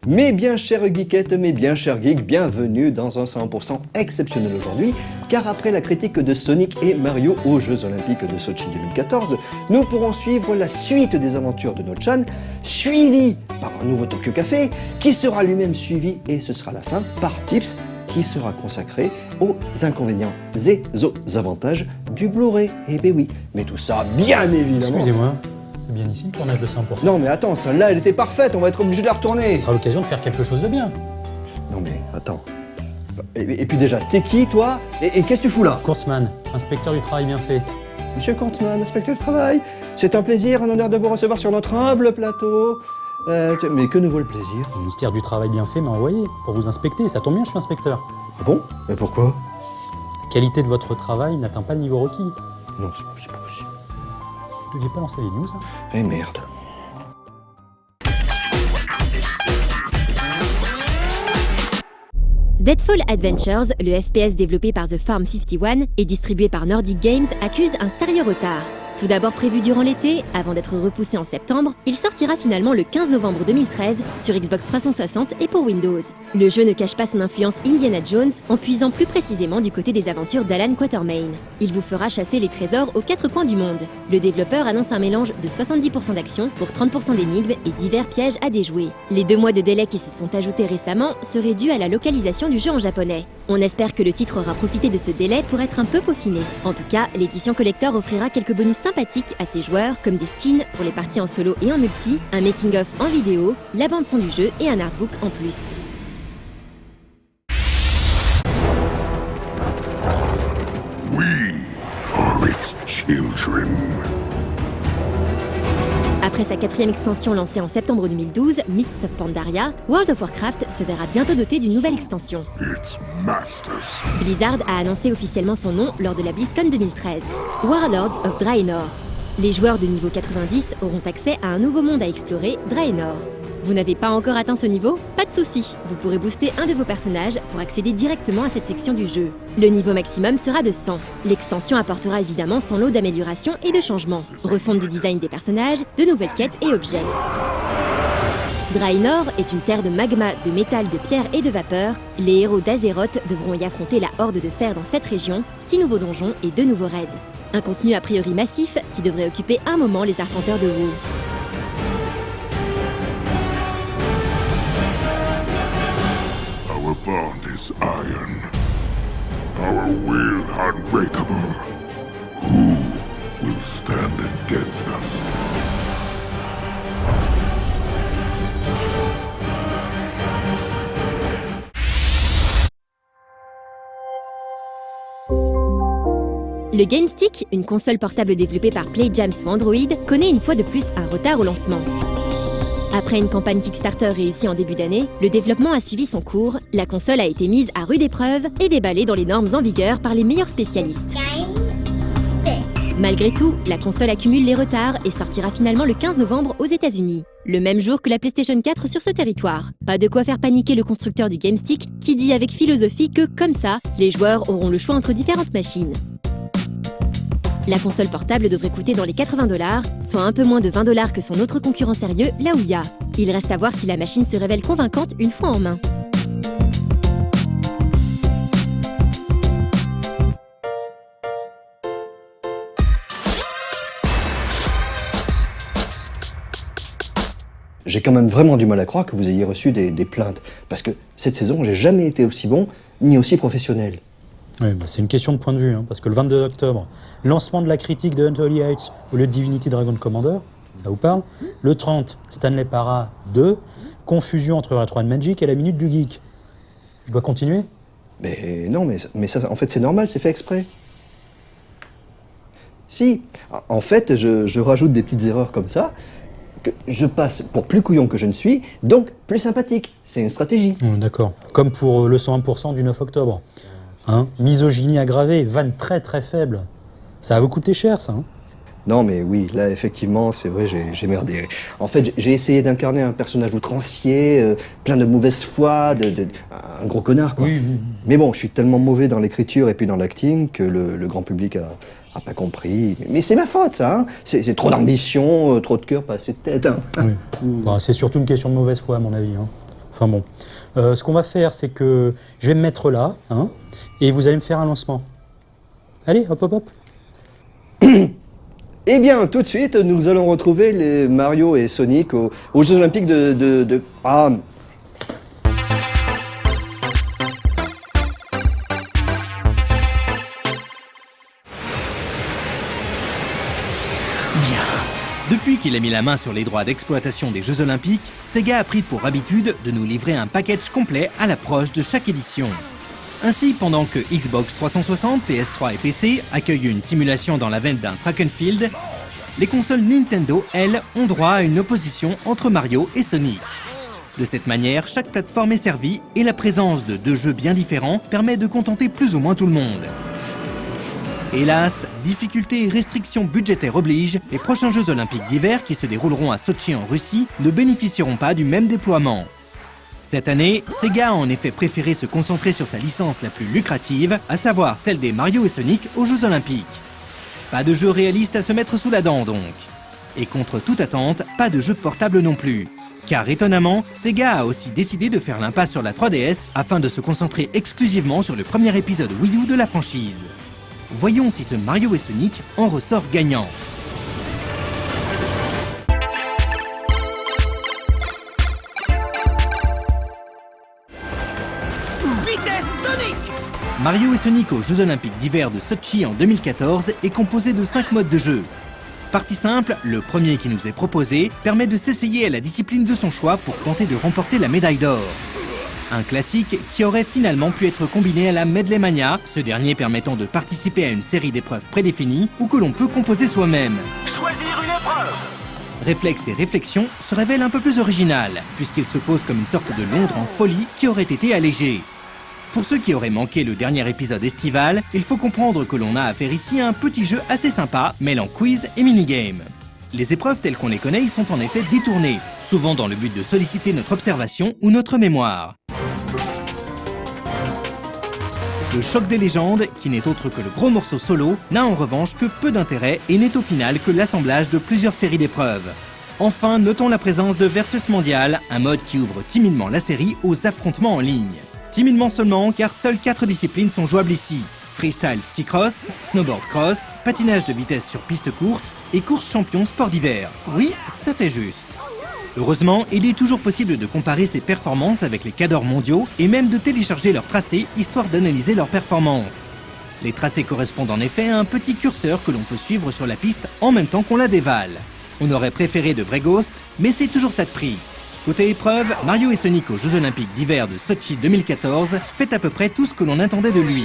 Mes bien chères geekettes, mes bien chers geeks, bienvenue dans un 100% exceptionnel aujourd'hui, car après la critique de Sonic et Mario aux Jeux Olympiques de Sochi 2014, nous pourrons suivre la suite des aventures de Nochan, suivi par un nouveau Tokyo Café, qui sera lui-même suivi, et ce sera la fin, par Tips, qui sera consacré aux inconvénients et aux avantages du Blu-ray. Eh ben oui, mais tout ça, bien évidemment... Excusez-moi, c'est bien ici le tournage de 100%. Non mais attends, celle-là, elle était parfaite, on va être obligé de la retourner. Ce sera l'occasion de faire quelque chose de bien. Non mais, attends. Et puis déjà, t'es qui, toi? Et qu'est-ce que tu fous là? Kurtzman, inspecteur du travail bien fait. Monsieur Kurtzman, inspecteur du travail, c'est un plaisir, un honneur de vous recevoir sur notre humble plateau. Mais que nous vaut le plaisir? Le ministère du travail bien fait m'a envoyé pour vous inspecter. Ça tombe bien, je suis inspecteur. Ah bon? Mais pourquoi? La qualité de votre travail n'atteint pas le niveau requis. Non, c'est pas possible. Vous ne deviez pas lancer les news, hein. Eh merde. Deadfall Adventures, le FPS développé par The Farm 51 et distribué par Nordic Games, accuse un sérieux retard. Tout d'abord prévu durant l'été, avant d'être repoussé en septembre, il sortira finalement le 15 novembre 2013 sur Xbox 360 et pour Windows. Le jeu ne cache pas son influence Indiana Jones en puisant plus précisément du côté des aventures d'Alan Quatermain. Il vous fera chasser les trésors aux quatre coins du monde. Le développeur annonce un mélange de 70% d'action pour 30% d'énigmes et divers pièges à déjouer. Les 2 mois de délai qui se sont ajoutés récemment seraient dus à la localisation du jeu en japonais. On espère que le titre aura profité de ce délai pour être un peu peaufiné. En tout cas, l'édition collector offrira quelques bonus sympathiques à ses joueurs, comme des skins pour les parties en solo et en multi, un making-of en vidéo, la bande-son du jeu et un artbook en plus. We are its children. Après sa 4e extension lancée en septembre 2012, Mists of Pandaria, World of Warcraft se verra bientôt doté d'une nouvelle extension. Its masters. Blizzard a annoncé officiellement son nom lors de la BlizzCon 2013, Warlords of Draenor. Les joueurs de niveau 90 auront accès à un nouveau monde à explorer, Draenor. Vous n'avez pas encore atteint ce niveau? Pas de souci, vous pourrez booster un de vos personnages pour accéder directement à cette section du jeu. Le niveau maximum sera de 100. L'extension apportera évidemment son lot d'améliorations et de changements. Refonte du design des personnages, de nouvelles quêtes et objets. Draenor est une terre de magma, de métal, de pierre et de vapeur. Les héros d'Azeroth devront y affronter la horde de fer dans cette région, 6 nouveaux donjons et 2 nouveaux raids. Un contenu a priori massif qui devrait occuper un moment les arpenteurs de WoW. Our bond is iron. Our will unbreakable. Who will stand against us? Le GameStick, une console portable développée par PlayJam sous Android, connaît une fois de plus un retard au lancement. Après une campagne Kickstarter réussie en début d'année, le développement a suivi son cours, la console a été mise à rude épreuve et déballée dans les normes en vigueur par les meilleurs spécialistes. Malgré tout, la console accumule les retards et sortira finalement le 15 novembre aux États-Unis, le même jour que la PlayStation 4 sur ce territoire. Pas de quoi faire paniquer le constructeur du GameStick qui dit avec philosophie que, comme ça, les joueurs auront le choix entre différentes machines. La console portable devrait coûter dans les 80$, soit un peu moins de 20$ que son autre concurrent sérieux, la Ouya. Il reste à voir si la machine se révèle convaincante une fois en main. J'ai quand même vraiment du mal à croire que vous ayez reçu des plaintes, parce que cette saison, j'ai jamais été aussi bon, ni aussi professionnel. Oui, bah c'est une question de point de vue, hein, parce que le 22 octobre, lancement de la critique de Unholy Heights ou le Divinity Dragon Commander, ça vous parle? Le 30, Stanley Parra 2, confusion entre Retro and Magic et la Minute du Geek. Je dois continuer? Mais non, mais ça, en fait, c'est normal, c'est fait exprès. Si, en fait, je rajoute des petites erreurs comme ça, que je passe pour plus couillon que je ne suis, donc plus sympathique. C'est une stratégie. D'accord. Comme pour le 101% du 9 octobre. Hein, misogynie aggravée, vanne très très faible. Ça va vous coûter cher, ça. Hein. Non, mais oui, là, effectivement, c'est vrai, j'ai merdé. En fait, j'ai essayé d'incarner un personnage outrancier, plein de mauvaise foi, un gros connard, quoi. Oui. Mais bon, je suis tellement mauvais dans l'écriture et puis dans l'acting que le grand public a pas compris. Mais c'est ma faute, ça, hein. C'est trop d'ambition, trop de cœur, pas assez de tête, hein. Oui. Enfin, c'est surtout une question de mauvaise foi, à mon avis. Hein. Enfin bon. Ce qu'on va faire, c'est que je vais me mettre là, hein, et vous allez me faire un lancement. Allez, hop, hop, hop. Eh bien, tout de suite, nous allons retrouver les Mario et Sonic aux Jeux Olympiques de... Ah, Depuis qu'il a mis la main sur les droits d'exploitation des Jeux Olympiques, Sega a pris pour habitude de nous livrer un package complet à l'approche de chaque édition. Ainsi, pendant que Xbox 360, PS3 et PC accueillent une simulation dans la veine d'un track and field, les consoles Nintendo, elles, ont droit à une opposition entre Mario et Sonic. De cette manière, chaque plateforme est servie et la présence de deux jeux bien différents permet de contenter plus ou moins tout le monde. Hélas, difficultés et restrictions budgétaires obligent, les prochains Jeux Olympiques d'hiver qui se dérouleront à Sotchi en Russie ne bénéficieront pas du même déploiement. Cette année, Sega a en effet préféré se concentrer sur sa licence la plus lucrative, à savoir celle des Mario et Sonic aux Jeux Olympiques. Pas de jeu réaliste à se mettre sous la dent donc. Et contre toute attente, pas de jeu portable non plus. Car étonnamment, Sega a aussi décidé de faire l'impasse sur la 3DS afin de se concentrer exclusivement sur le premier épisode Wii U de la franchise. Voyons si ce Mario et Sonic en ressort gagnant. Mario et Sonic aux Jeux Olympiques d'hiver de Sotchi en 2014 est composé de 5 modes de jeu. Partie simple, le premier qui nous est proposé permet de s'essayer à la discipline de son choix pour tenter de remporter la médaille d'or. Un classique qui aurait finalement pu être combiné à la Medley Mania, ce dernier permettant de participer à une série d'épreuves prédéfinies ou que l'on peut composer soi-même. Choisir une épreuve. Réflexe et réflexion se révèlent un peu plus original, puisqu'il se pose comme une sorte de Londres en folie qui aurait été allégé. Pour ceux qui auraient manqué le dernier épisode estival, il faut comprendre que l'on a affaire ici à un petit jeu assez sympa, mêlant quiz et minigame. Les épreuves telles qu'on les connaît y sont en effet détournées, souvent dans le but de solliciter notre observation ou notre mémoire. Le choc des légendes, qui n'est autre que le gros morceau solo, n'a en revanche que peu d'intérêt et n'est au final que l'assemblage de plusieurs séries d'épreuves. Enfin, notons la présence de Versus Mondial, un mode qui ouvre timidement la série aux affrontements en ligne. Timidement seulement, car seules 4 disciplines sont jouables ici. Freestyle ski cross, snowboard cross, patinage de vitesse sur piste courte et course champion sport d'hiver. Oui, ça fait juste. Heureusement, il est toujours possible de comparer ses performances avec les cadors mondiaux et même de télécharger leurs tracés histoire d'analyser leurs performances. Les tracés correspondent en effet à un petit curseur que l'on peut suivre sur la piste en même temps qu'on la dévale. On aurait préféré de vrais ghosts, mais c'est toujours ça de prix. Côté épreuve, Mario et Sonic aux Jeux Olympiques d'hiver de Sotchi 2014 fait à peu près tout ce que l'on attendait de lui.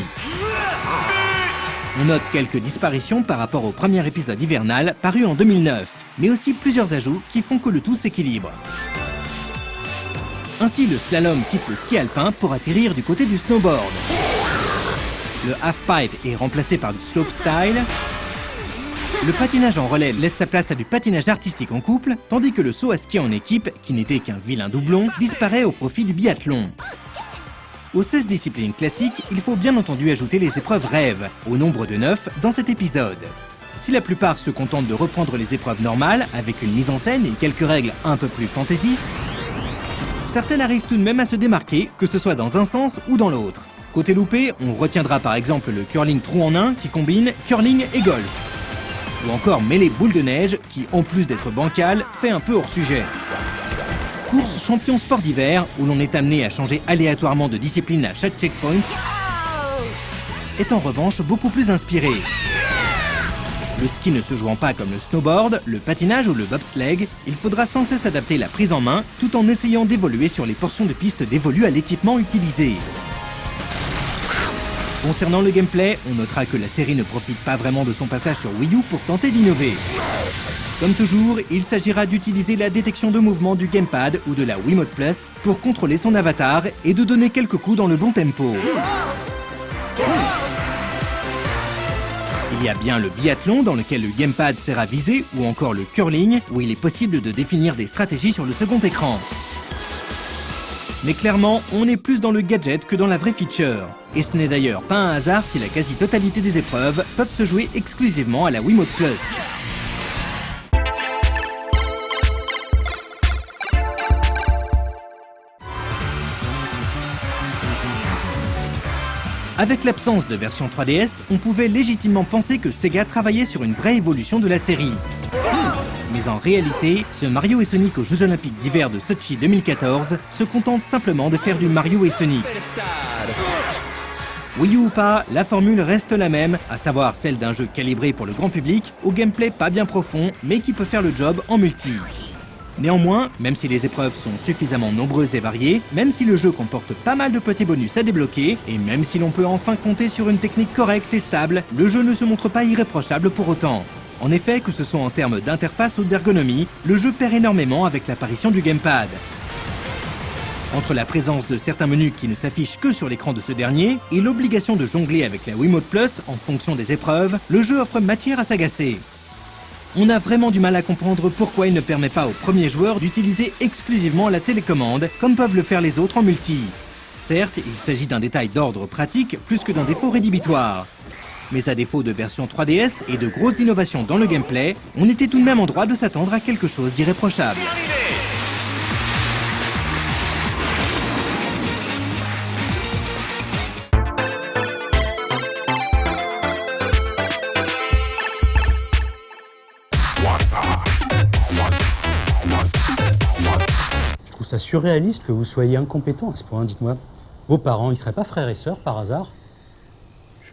On note quelques disparitions par rapport au premier épisode hivernal paru en 2009, mais aussi plusieurs ajouts qui font que le tout s'équilibre. Ainsi, le slalom quitte le ski alpin pour atterrir du côté du snowboard. Le half-pipe est remplacé par du slopestyle. Le patinage en relais laisse sa place à du patinage artistique en couple, tandis que le saut à ski en équipe, qui n'était qu'un vilain doublon, disparaît au profit du biathlon. Aux 16 disciplines classiques, il faut bien entendu ajouter les épreuves rêves, au nombre de 9 dans cet épisode. Si la plupart se contentent de reprendre les épreuves normales, avec une mise en scène et quelques règles un peu plus fantaisistes, certaines arrivent tout de même à se démarquer, que ce soit dans un sens ou dans l'autre. Côté loupé, on retiendra par exemple le curling trou en un qui combine curling et golf. Ou encore mêlée boule de neige qui, en plus d'être bancal, fait un peu hors sujet. Course champion sport d'hiver, où l'on est amené à changer aléatoirement de discipline à chaque checkpoint, est en revanche beaucoup plus inspiré. Le ski ne se jouant pas comme le snowboard, le patinage ou le bobsleigh, il faudra sans cesse adapter la prise en main, tout en essayant d'évoluer sur les portions de piste dévolues à l'équipement utilisé. Concernant le gameplay, on notera que la série ne profite pas vraiment de son passage sur Wii U pour tenter d'innover. Comme toujours, il s'agira d'utiliser la détection de mouvement du gamepad ou de la Wiimote Plus pour contrôler son avatar et de donner quelques coups dans le bon tempo. Il y a bien le biathlon dans lequel le gamepad sert à viser ou encore le curling où il est possible de définir des stratégies sur le second écran. Mais clairement, on est plus dans le gadget que dans la vraie feature. Et ce n'est d'ailleurs pas un hasard si la quasi-totalité des épreuves peuvent se jouer exclusivement à la Wiimote Plus. Avec l'absence de version 3DS, on pouvait légitimement penser que Sega travaillait sur une vraie évolution de la série. Mais en réalité, ce Mario et Sonic aux Jeux Olympiques d'hiver de Sochi 2014 se contente simplement de faire du Mario et Sonic. Wii U ou pas, la formule reste la même, à savoir celle d'un jeu calibré pour le grand public, au gameplay pas bien profond, mais qui peut faire le job en multi. Néanmoins, même si les épreuves sont suffisamment nombreuses et variées, même si le jeu comporte pas mal de petits bonus à débloquer, et même si l'on peut enfin compter sur une technique correcte et stable, le jeu ne se montre pas irréprochable pour autant. En effet, que ce soit en termes d'interface ou d'ergonomie, le jeu perd énormément avec l'apparition du gamepad. Entre la présence de certains menus qui ne s'affichent que sur l'écran de ce dernier et l'obligation de jongler avec la Wiimote Plus en fonction des épreuves, le jeu offre matière à s'agacer. On a vraiment du mal à comprendre pourquoi il ne permet pas aux premiers joueurs d'utiliser exclusivement la télécommande comme peuvent le faire les autres en multi. Certes, il s'agit d'un détail d'ordre pratique plus que d'un défaut rédhibitoire. Mais à défaut de version 3DS et de grosses innovations dans le gameplay, on était tout de même en droit de s'attendre à quelque chose d'irréprochable. Je trouve ça surréaliste que vous soyez incompétent à ce point, dites-moi. Vos parents, ils seraient pas frères et sœurs par hasard?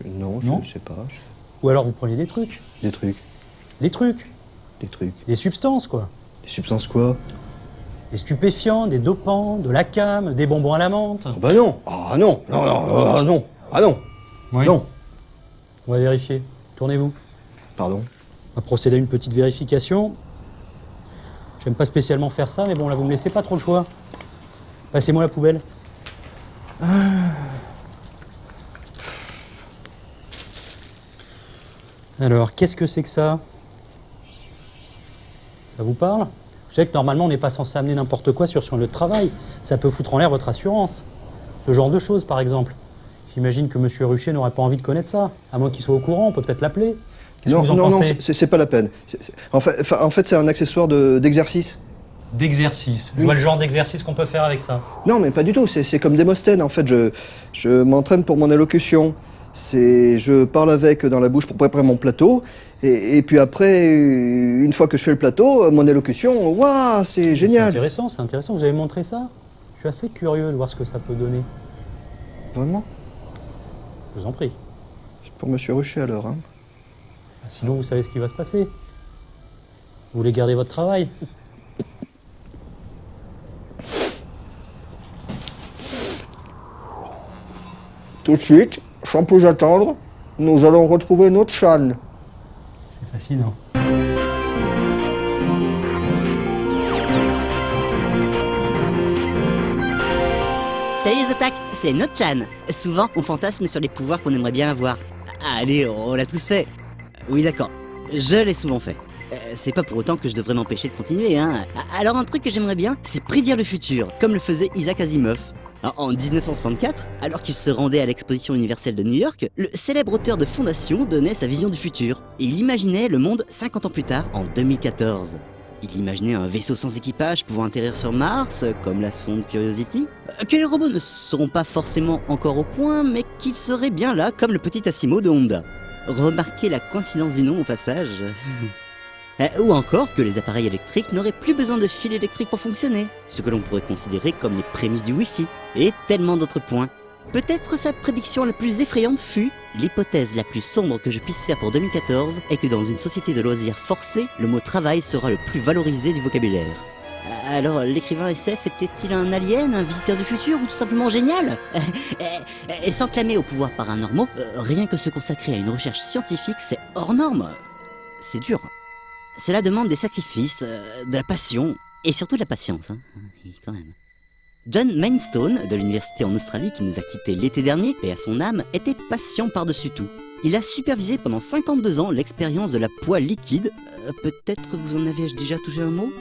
Non, je Non ne sais pas. Ou alors vous preniez des trucs? Des trucs. Des trucs? Des trucs. Des substances, quoi. Des substances quoi? Des stupéfiants, des dopants, de la cam, des bonbons à la menthe. Oh bah non. Ah non. Non, non, ah non. Ah non. Oui. Non. On va vérifier. Tournez-vous. Pardon. On va procéder à une petite vérification. J'aime pas spécialement faire ça, mais bon, là, vous me laissez pas trop le choix. Passez-moi la poubelle. Alors, qu'est-ce que c'est que ça? Ça vous parle? Vous savez que normalement, on n'est pas censé amener n'importe quoi sur le travail. Ça peut foutre en l'air votre assurance. Ce genre de choses, par exemple. J'imagine que M. Ruchet n'aurait pas envie de connaître ça. À moins qu'il soit au courant, on peut peut-être l'appeler. Qu'est-ce que vous en pensez? C'est pas la peine. En fait, c'est un accessoire d'exercice. D'exercice. Je vois le genre d'exercice qu'on peut faire avec ça. Non, mais pas du tout. C'est comme Démosthène. En fait, je m'entraîne pour mon élocution. Je parle avec dans la bouche pour préparer mon plateau. Et puis après, une fois que je fais le plateau, mon élocution, waouh, c'est génial. C'est intéressant. Vous avez montré ça? Je suis assez curieux de voir ce que ça peut donner. Vraiment? Je vous en prie. C'est pour Monsieur Ruchet alors, hein? Sinon, vous savez ce qui va se passer. Vous voulez garder votre travail? Tout de suite, sans plus attendre, nous allons retrouver notre Chan. C'est fascinant. Salut les otaques, c'est Notchan. Souvent, on fantasme sur les pouvoirs qu'on aimerait bien avoir. Allez, on l'a tous fait. Oui, d'accord, je l'ai souvent fait. C'est pas pour autant que je devrais m'empêcher de continuer, hein. Alors un truc que j'aimerais bien, c'est prédire le futur, comme le faisait Isaac Asimov. En 1964, alors qu'il se rendait à l'exposition universelle de New York, le célèbre auteur de Fondation donnait sa vision du futur. Et il imaginait le monde 50 ans plus tard, en 2014. Il imaginait un vaisseau sans équipage pouvant atterrir sur Mars, comme la sonde Curiosity. Que les robots ne seront pas forcément encore au point, mais qu'ils seraient bien là, comme le petit Asimo de Honda. Remarquez la coïncidence du nom au passage. Ou encore que les appareils électriques n'auraient plus besoin de fil électrique pour fonctionner, ce que l'on pourrait considérer comme les prémices du Wi-Fi, et tellement d'autres points. Peut-être sa prédiction la plus effrayante fut: l'hypothèse la plus sombre que je puisse faire pour 2014 est que dans une société de loisirs forcés, le mot travail sera le plus valorisé du vocabulaire. Alors, l'écrivain SF était-il un alien, un visiteur du futur ou tout simplement génial? Et sans clamer aux pouvoirs paranormaux, rien que se consacrer à une recherche scientifique, c'est hors norme. C'est dur. Cela demande des sacrifices, de la passion, et surtout de la patience, hein, quand même. John Mainstone, de l'université en Australie qui nous a quittés l'été dernier, et à son âme, était patient par-dessus tout. Il a supervisé pendant 52 ans l'expérience de la poix liquide. Peut-être vous en avez déjà touché un mot?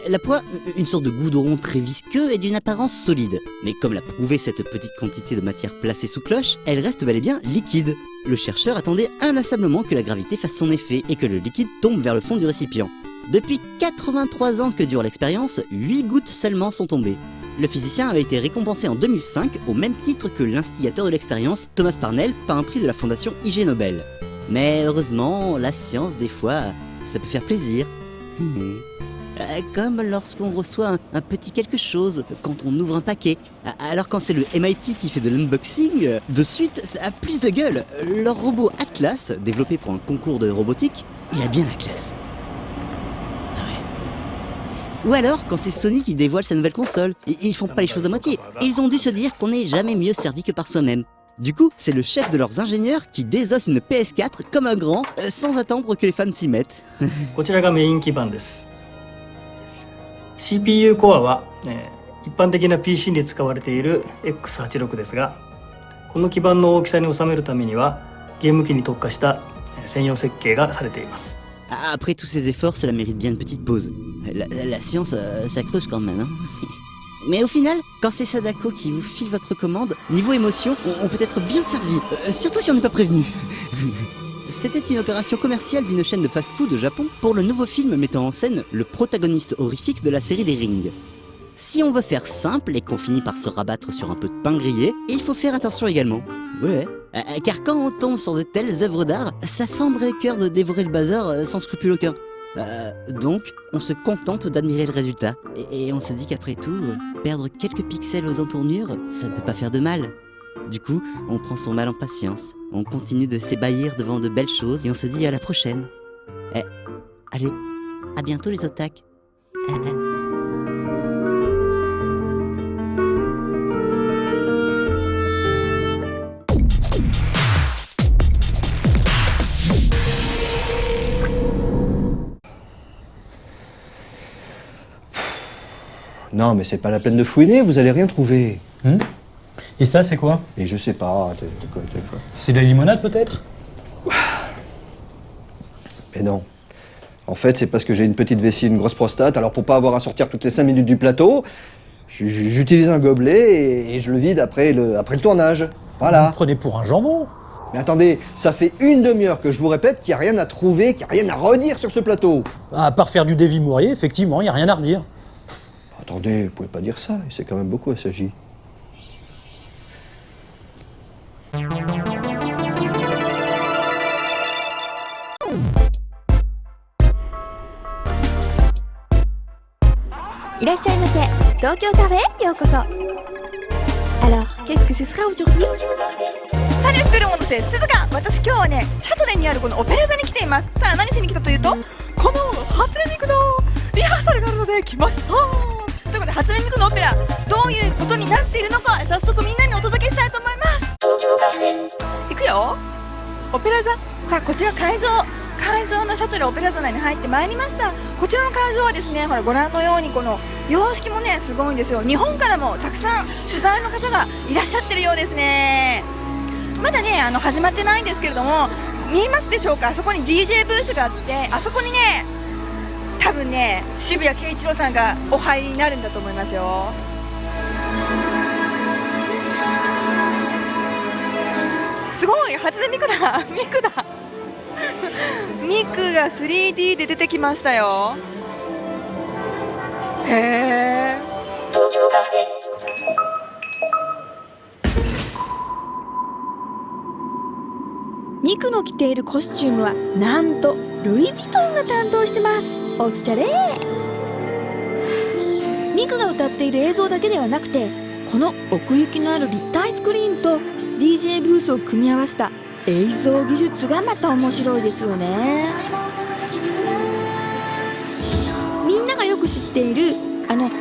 La poix, une sorte de goudron très visqueux et d'une apparence solide. Mais comme l'a prouvé cette petite quantité de matière placée sous cloche, elle reste bel et bien liquide. Le chercheur attendait inlassablement que la gravité fasse son effet et que le liquide tombe vers le fond du récipient. Depuis 83 ans que dure l'expérience, 8 gouttes seulement sont tombées. Le physicien avait été récompensé en 2005 au même titre que l'instigateur de l'expérience, Thomas Parnell, par un prix de la fondation IG Nobel. Mais heureusement, la science, des fois, ça peut faire plaisir. Comme lorsqu'on reçoit un petit quelque chose, quand on ouvre un paquet. Alors quand c'est le MIT qui fait de l'unboxing, de suite, ça a plus de gueule. Leur robot Atlas, développé pour un concours de robotique, il a bien la classe. Ou alors, quand c'est Sony qui dévoile sa nouvelle console, ils font pas les choses à moitié. Ils ont dû se dire qu'on n'est jamais mieux servi que par soi-même. Du coup, c'est le chef de leurs ingénieurs qui désosse une PS4 comme un grand, sans attendre que les fans s'y mettent. こちらがメイン基板です。CPU コアは、一般的な PC に使われている X86 ですが、この基板の大きさに収めるためにはゲーム機に特化した専用設計がされています。 Après tous ces efforts, cela mérite bien une petite pause. La science, ça creuse quand même, hein. Mais au final, quand c'est Sadako qui vous file votre commande, niveau émotion, on peut être bien servi, surtout si on n'est pas prévenu. C'était une opération commerciale d'une chaîne de fast-food au Japon pour le nouveau film mettant en scène le protagoniste horrifique de la série des Rings. Si on veut faire simple et qu'on finit par se rabattre sur un peu de pain grillé, il faut faire attention également. Ouais. Car quand on tombe sur de telles œuvres d'art, ça fendrait le cœur de dévorer le bazar sans scrupule aucun. Donc, on se contente d'admirer le résultat. Et on se dit qu'après tout, perdre quelques pixels aux entournures, ça ne peut pas faire de mal. Du coup, on prend son mal en patience. On continue de s'ébahir devant de belles choses et on se dit à la prochaine. Allez, à bientôt les otaku. Non, mais c'est pas la peine de fouiner, vous allez rien trouver. Et ça, c'est quoi? Et je sais pas. C'est de la limonade, peut-être? Mais non. En fait, c'est parce que j'ai une petite vessie, une grosse prostate, alors pour pas avoir à sortir toutes les 5 minutes du plateau, j'utilise un gobelet et je le vide après le tournage. Voilà. Vous me prenez pour un jambon? Mais attendez, ça fait une demi-heure que je vous répète qu'il n'y a rien à trouver, qu'il n'y a rien à redire sur ce plateau. À part faire du Davy Mourier, effectivement, il n'y a rien à redire. Attendez, vous pouvez pas dire ça, c'est quand même beaucoup SAJ. Alors, qu'est-ce que ce sera aujourd'hui? Salut tout le monde, c'est Suzuka. 私今日はね、シャトレにあるこのオペラ座に来ています。さあ、何しに来たというと、この初音ミクのリハーサルがあるので来ました。ということで、初音ミクのオペラ、どういうことになっているのか、早速みんなにお届けしたいと思います。いくよ。オペラ座。さあ、こちら会場のシャトレオペラ座内に入ってまいりました。こちらの会場はですね、ほらご覧のようにこの様式もねすごいんですよ。日本からもたくさん取材の方がいらっしゃってるようですね。まだね始まってないんですけれども、見えますでしょうか。あそこに DJ ブースがあって、あそこにね多分ね渋谷慶一郎さんがお入りになるんだと思いますよ。すごい、初音ミクだ。ミクだ。ミクが 3D で出てきましたよ。へえ。ミクの着ているコスチュームはなんとルイ・ヴィトンが担当してます。おしゃれ。ミクが歌っている映像だけではなくて、この奥行きのある立体スクリーンと DJ ブースを組み合わせた映像技術がまた面白いですよね。みんながよく知っている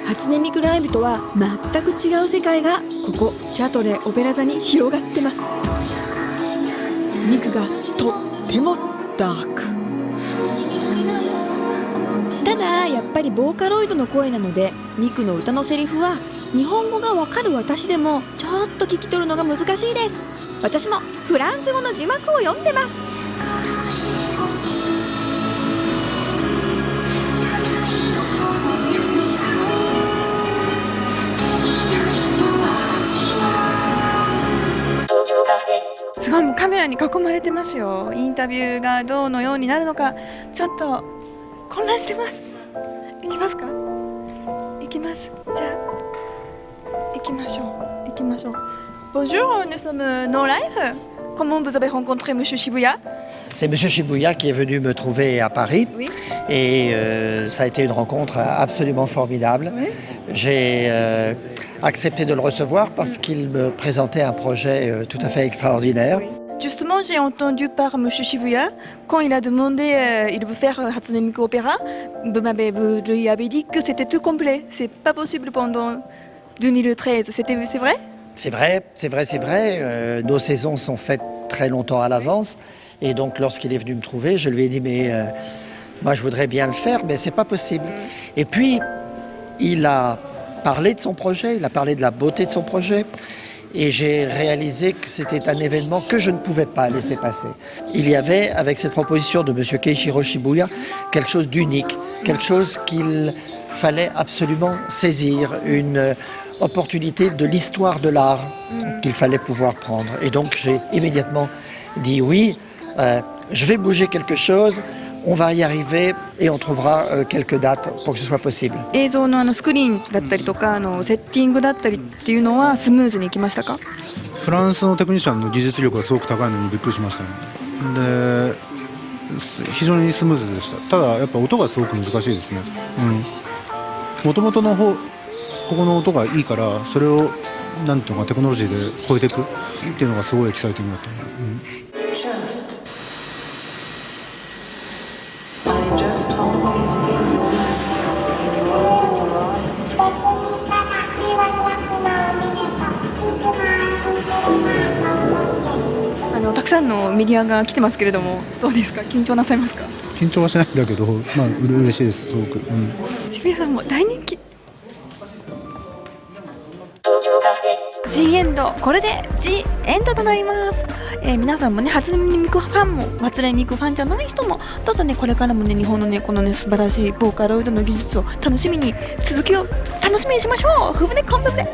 初音ミクライブとは全く違う世界がここシャトレオペラ座に広がってます。ミクがとってもダーク。ただやっぱりボーカロイドの声なので、ミクの歌のセリフは日本語がわかる私でもちょっと聞き取るのが難しいです。私もフランス語の字幕を読んでます。すごい、もうカメラに囲まれてますよ。インタビューがどのようになるのかちょっと混乱してます。いきますか。いきます。じゃあ Bonjour, nous sommes No Life. Comment vous avez rencontré Monsieur Shibuya? C'est Monsieur Shibuya qui est venu me trouver à Paris. Oui. Et ça a été une rencontre absolument formidable. Oui. J'ai accepté de le recevoir parce qu'il me présentait un projet tout à fait extraordinaire. Oui. Justement, j'ai entendu par Monsieur Shibuya, quand il a demandé, il veut faire Hatsune Miku Opéra, vous lui avez dit que c'était tout complet. C'est pas possible pendant 2013. C'est vrai? C'est vrai. Nos saisons sont faites très longtemps à l'avance. Et donc, lorsqu'il est venu me trouver, je lui ai dit, mais moi, je voudrais bien le faire, mais c'est pas possible. Et puis, il a parlé de son projet, il a parlé de la beauté de son projet. Et j'ai réalisé que c'était un événement que je ne pouvais pas laisser passer. Il y avait, avec cette proposition de M. Keishiro Shibuya, quelque chose d'unique, quelque chose qu'il fallait absolument saisir, une opportunité de l'histoire de l'art qu'il fallait pouvoir prendre. Et donc j'ai immédiatement dit oui, je vais bouger quelque chose, on va y arriver et on trouvera quelques dates pour que ce soit possible. 映像のスクリーンだったりとかセッティングだったりっていうのはスムーズにいきましたか？フランスのテクニシャンの技術力がすごく高いのにびっくりしましたね。で、非常にスムーズでした。ただやっぱ音がすごく難しいですね。もともとの方、ここの音がいいからそれをなんていうのかテクノロジーで超えていくっていうのがすごいエキサイティングだった。たくさんのメディアが来てますけれども、どうですか？緊張なさいますか？緊張はしないんだけど、まあ嬉しいですすごく。渋谷さんも大人気。G エンド、これで G エンドとなります。皆さんもね、初音ミクファンも初音ミクファンじゃない人もどうぞね、これからもね、日本のね、このね、素晴らしいボーカロイドの技術を楽しみに続きを楽しみにしましょう。ふぶね、こんぶね。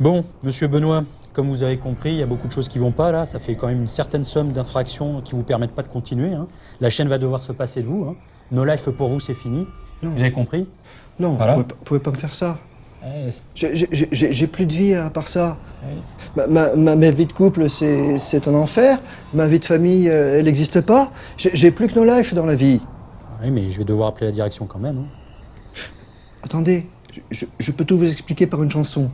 Bon, monsieur Benoît, comme vous avez compris, il y a beaucoup de choses qui vont pas là. Ça fait quand même une certaine somme d'infractions qui vous permettent pas de continuer. La chaîne va devoir se passer de vous. No Life pour vous, c'est fini. Non. Vous avez compris? Non, voilà. Vous pouvez pas me faire ça. J'ai plus de vie à part ça. Ma vie de couple, c'est un enfer. Ma vie de famille, elle n'existe pas. J'ai plus que No Life dans la vie. Oui, mais je vais devoir appeler la direction quand même. Attendez, je peux tout vous expliquer par une chanson.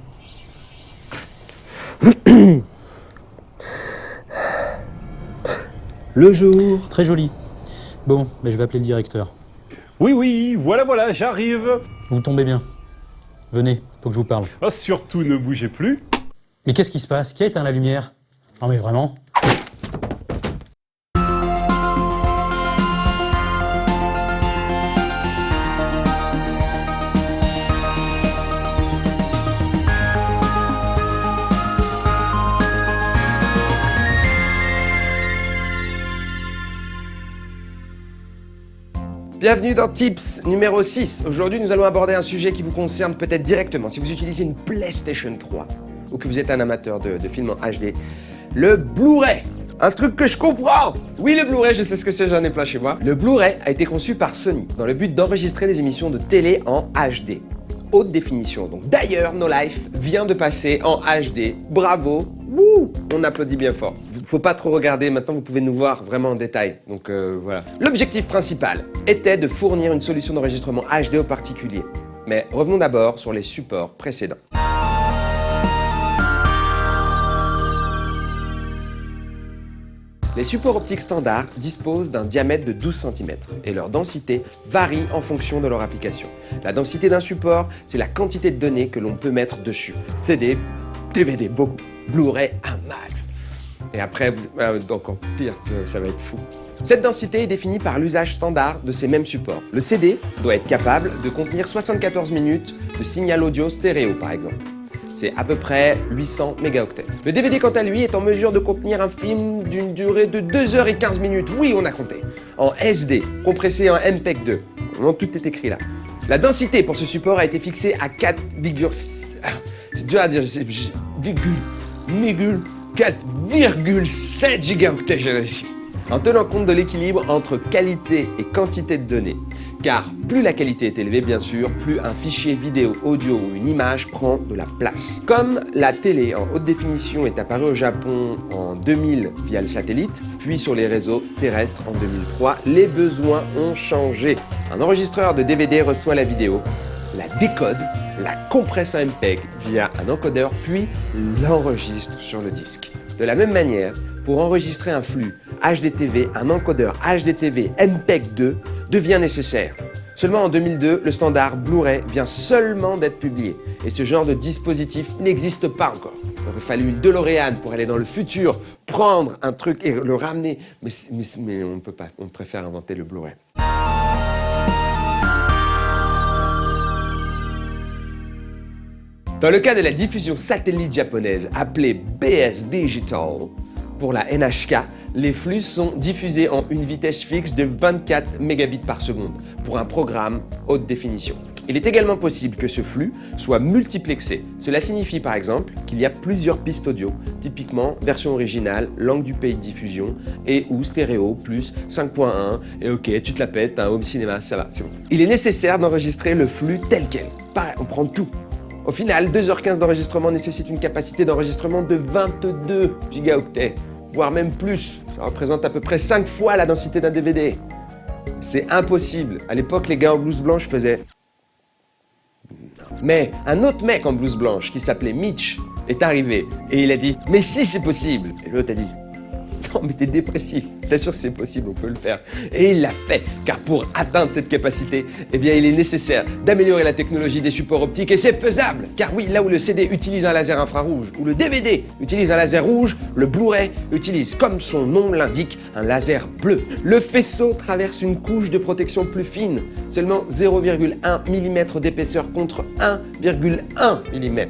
Le jour. Très joli. Bon, mais je vais appeler le directeur. Oui, voilà, j'arrive. Vous tombez bien. Venez, faut que je vous parle. Oh, surtout ne bougez plus. Mais qu'est-ce qui se passe? Qui a éteint la lumière? Non mais vraiment? Bienvenue dans Tips numéro 6. Aujourd'hui, nous allons aborder un sujet qui vous concerne peut-être directement si vous utilisez une PlayStation 3 ou que vous êtes un amateur de films en HD. Le Blu-ray. Un truc que je comprends. Oui, le Blu-ray, je sais ce que c'est, j'en ai plein chez moi. Le Blu-ray a été conçu par Sony dans le but d'enregistrer des émissions de télé en HD. Haute définition. Donc d'ailleurs, No Life vient de passer en HD. Bravo. Wouh, on applaudit bien fort. Faut pas trop regarder, maintenant vous pouvez nous voir vraiment en détail. Donc voilà. L'objectif principal était de fournir une solution d'enregistrement HD aux particuliers. Mais revenons d'abord sur les supports précédents. Les supports optiques standards disposent d'un diamètre de 12 cm et leur densité varie en fonction de leur application. La densité d'un support, c'est la quantité de données que l'on peut mettre dessus. CD, DVD, beaucoup. Blu-ray, un max. Et après, encore pire, ça va être fou. Cette densité est définie par l'usage standard de ces mêmes supports. Le CD doit être capable de contenir 74 minutes de signal audio stéréo, par exemple. C'est à peu près 800 mégaoctets. Le DVD, quant à lui, est en mesure de contenir un film d'une durée de 2h15 minutes. Oui, on a compté. En SD, compressé en MPEG 2. Tout est écrit là. La densité pour ce support a été fixée à 4, c'est dur à dire, 4,7 gigaoctets, j'ai réussi. En tenant compte de l'équilibre entre qualité et quantité de données. Car plus la qualité est élevée, bien sûr, plus un fichier vidéo, audio ou une image prend de la place. Comme la télé en haute définition est apparue au Japon en 2000 via le satellite, puis sur les réseaux terrestres en 2003, les besoins ont changé. Un enregistreur de DVD reçoit la vidéo, la décode, la compresse en MPEG via un encodeur, puis l'enregistre sur le disque. De la même manière, pour enregistrer un flux HDTV, un encodeur HDTV MPEG-2 devient nécessaire. Seulement en 2002, le standard Blu-ray vient seulement d'être publié et ce genre de dispositif n'existe pas encore. Il aurait fallu une DeLorean pour aller dans le futur, prendre un truc et le ramener, mais on ne peut pas, on préfère inventer le Blu-ray. Dans le cas de la diffusion satellite japonaise appelée BS Digital, pour la NHK, les flux sont diffusés en une vitesse fixe de 24 mégabits par seconde pour un programme haute définition. Il est également possible que ce flux soit multiplexé. Cela signifie par exemple qu'il y a plusieurs pistes audio, typiquement version originale, langue du pays de diffusion et ou stéréo plus 5.1 et ok, tu te la pètes, un home cinéma, ça va, c'est bon. Il est nécessaire d'enregistrer le flux tel quel. Pareil, on prend tout. Au final, 2h15 d'enregistrement nécessite une capacité d'enregistrement de 22 gigaoctets, voire même plus. Ça représente à peu près 5 fois la densité d'un DVD. C'est impossible. À l'époque, les gars en blouse blanche faisaient... Mais un autre mec en blouse blanche qui s'appelait Mitch est arrivé et il a dit « Mais si c'est possible !» Et l'autre a dit « Non mais t'es dépressif, c'est sûr que c'est possible, on peut le faire. » Et il l'a fait, car pour atteindre cette capacité, eh bien il est nécessaire d'améliorer la technologie des supports optiques et c'est faisable. Car oui, là où le CD utilise un laser infrarouge, ou le DVD utilise un laser rouge, le Blu-ray utilise, comme son nom l'indique, un laser bleu. Le faisceau traverse une couche de protection plus fine, seulement 0,1 mm d'épaisseur contre 1,1 mm.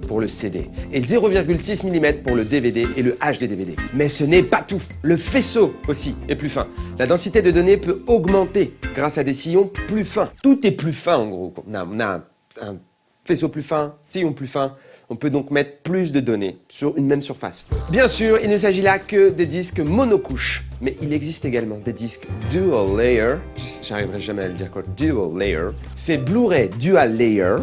pour le CD et 0,6 mm pour le DVD et le HD-DVD. Mais ce n'est pas tout. Le faisceau aussi est plus fin. La densité de données peut augmenter grâce à des sillons plus fins. Tout est plus fin en gros. On a un faisceau plus fin, sillon plus fin. On peut donc mettre plus de données sur une même surface. Bien sûr, il ne s'agit là que des disques monocouches, mais il existe également des disques dual layer. J'arriverai jamais à le dire quoi. Dual layer. Ces Blu-ray dual layer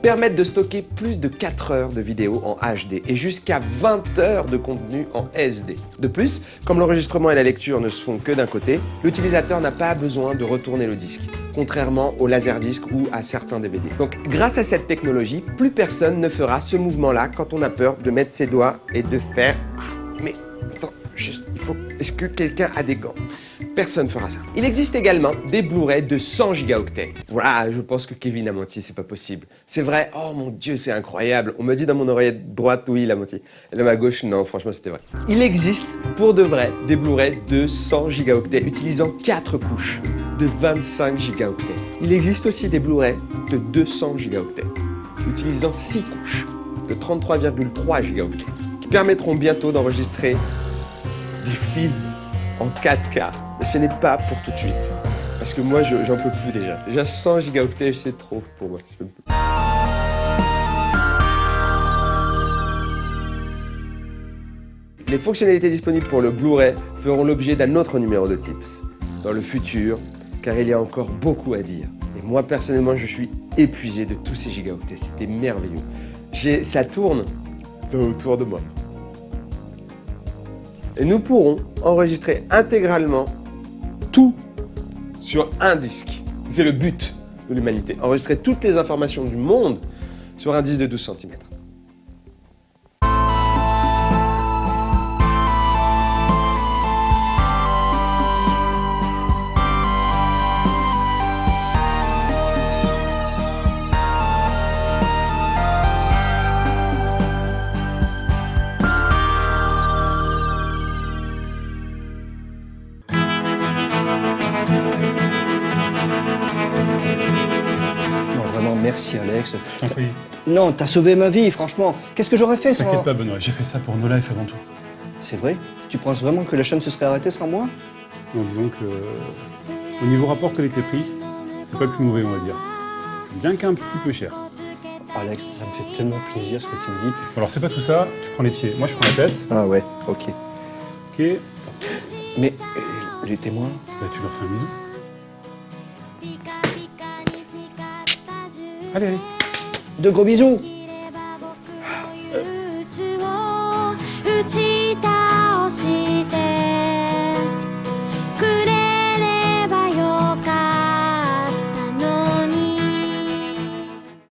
permettent de stocker plus de 4 heures de vidéo en HD et jusqu'à 20 heures de contenu en SD. De plus, comme l'enregistrement et la lecture ne se font que d'un côté, l'utilisateur n'a pas besoin de retourner le disque, contrairement au laserdisc ou à certains DVD. Donc, grâce à cette technologie, plus personne ne fera ce mouvement-là quand on a peur de mettre ses doigts et de faire... Mais attends, juste, est-ce que quelqu'un a des gants ? Personne ne fera ça. Il existe également des Blu-ray de 100 gigaoctets. Voilà, je pense que Kevin a menti, c'est pas possible. C'est vrai, oh mon Dieu, c'est incroyable. On me dit dans mon oreillette droite, oui, il a menti. Et dans ma gauche, non, franchement, c'était vrai. Il existe, pour de vrai, des Blu-ray de 100 gigaoctets utilisant 4 couches de 25 gigaoctets. Il existe aussi des Blu-ray de 200 gigaoctets utilisant 6 couches de 33,3 gigaoctets qui permettront bientôt d'enregistrer des films en 4K. Mais ce n'est pas pour tout de suite. Parce que moi, j'en peux plus déjà. Déjà 100 gigaoctets, c'est trop pour moi. Les fonctionnalités disponibles pour le Blu-ray feront l'objet d'un autre numéro de tips dans le futur, car il y a encore beaucoup à dire. Et moi, personnellement, je suis épuisé de tous ces gigaoctets. C'était merveilleux. Ça tourne autour de moi. Et nous pourrons enregistrer intégralement tout sur un disque. C'est le but de l'humanité. Enregistrer toutes les informations du monde sur un disque de 12 cm. Merci Alex. Je t'en prie. Non, t'as sauvé ma vie, franchement. Qu'est-ce que j'aurais fait sans... T'inquiète pas Benoît, j'ai fait ça pour No Life avant tout. C'est vrai? Tu penses vraiment que la chaîne se serait arrêtée sans moi? Non, disons que... Au niveau rapport qualité-prix, c'est pas le plus mauvais, on va dire. Bien qu'un petit peu cher. Ah, Alex, ça me fait tellement plaisir ce que tu me dis. Alors c'est pas tout ça, tu prends les pieds, moi je prends la tête. Ah ouais, ok. Ok. Mais les témoins? Bah tu leur fais un bisou. Allez, allez. De gros bisous. 打ちた